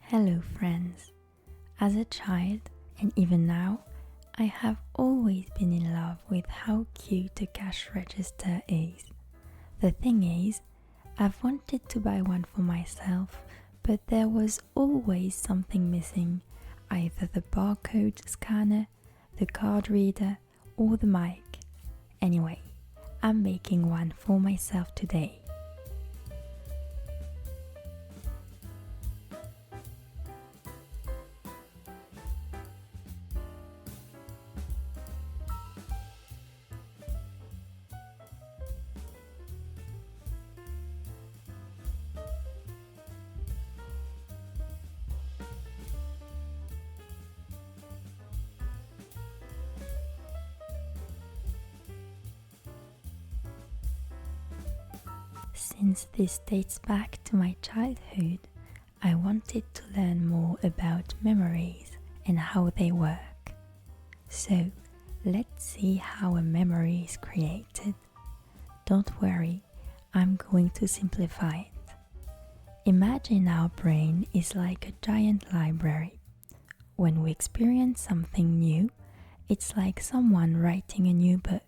Hello, friends. As a child, and even now, I have always been in love with how cute a cash register is. The thing is, I've wanted to buy one for myself, but there was always something missing, either the barcode scanner, the card reader, or the mic. Anyway, I'm making one for myself today. Since this dates back to my childhood, I wanted to learn more about memories and how they work. So, let's see how a memory is created. Don't worry, I'm going to simplify it. Imagine our brain is like a giant library. When we experience something new, it's like someone writing a new book.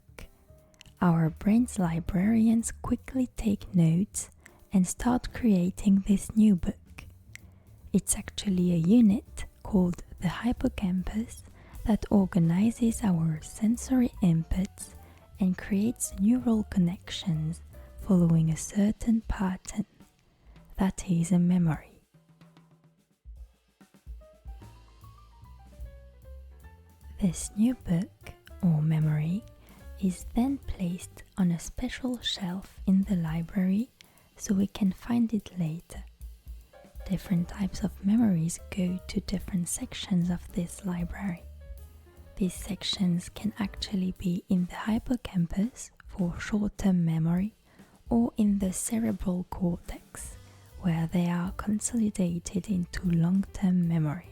Our brain's librarians quickly take notes and start creating this new book. It's actually a unit called the hippocampus that organizes our sensory inputs and creates neural connections following a certain pattern. That is a memory. This new book or memory is then placed on a special shelf in the library so we can find it later. Different types of memories go to different sections of this library. These sections can actually be in the hippocampus for short-term memory or in the cerebral cortex, where they are consolidated into long-term memories.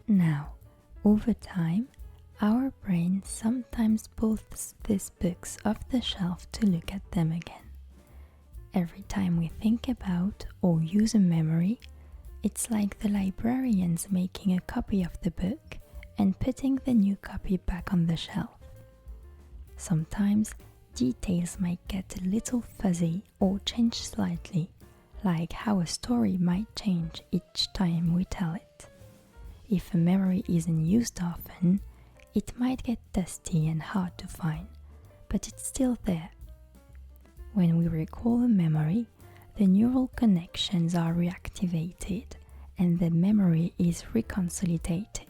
Now, over time, our brain sometimes pulls these books off the shelf to look at them again. Every time we think about or use a memory, it's like the librarians making a copy of the book and putting the new copy back on the shelf. Sometimes details might get a little fuzzy or change slightly, like how a story might change each time we tell it. If a memory isn't used often, it might get dusty and hard to find, but it's still there. When we recall a memory, the neural connections are reactivated and the memory is reconsolidated.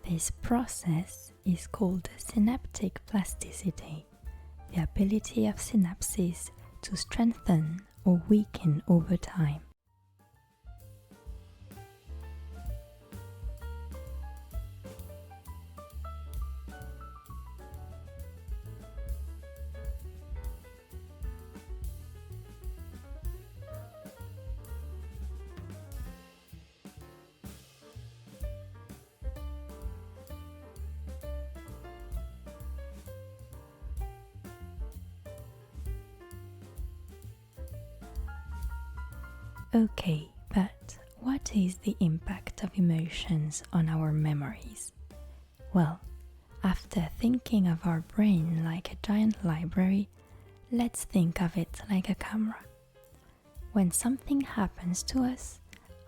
This process is called synaptic plasticity, the ability of synapses to strengthen or weaken over time. Okay, but what is the impact of emotions on our memories? Well, after thinking of our brain like a giant library, let's think of it like a camera. When something happens to us,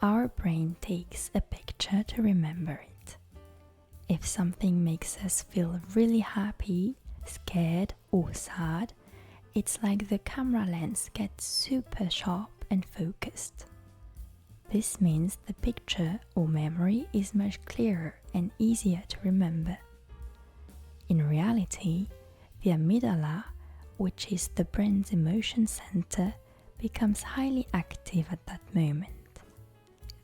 our brain takes a picture to remember it. If something makes us feel really happy, scared, or sad, it's like the camera lens gets super sharp and focused. This means the picture or memory is much clearer and easier to remember. In reality, the amygdala, which is the brain's emotion center, becomes highly active at that moment.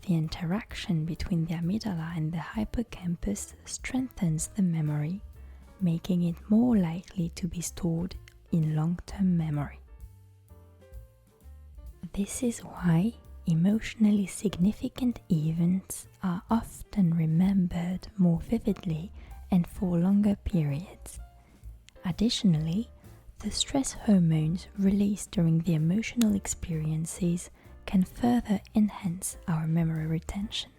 The interaction between the amygdala and the hippocampus strengthens the memory, making it more likely to be stored in long-term memory. This is why emotionally significant events are often remembered more vividly and for longer periods. Additionally, the stress hormones released during the emotional experiences can further enhance our memory retention.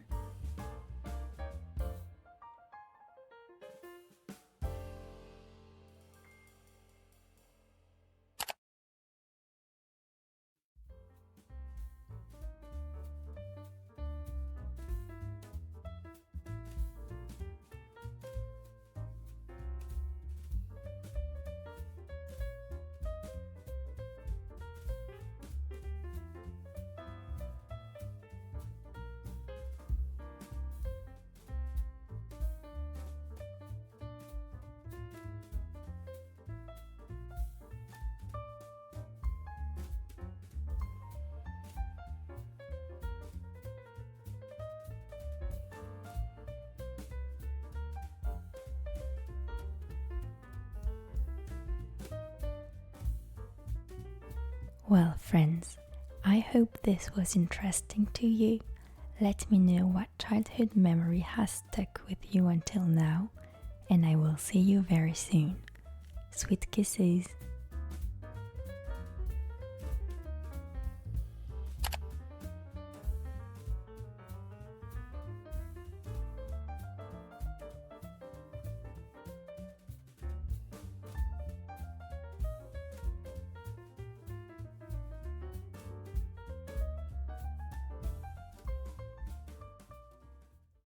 Well, friends, I hope this was interesting to you. Let me know what childhood memory has stuck with you until now, and I will see you very soon. Sweet kisses.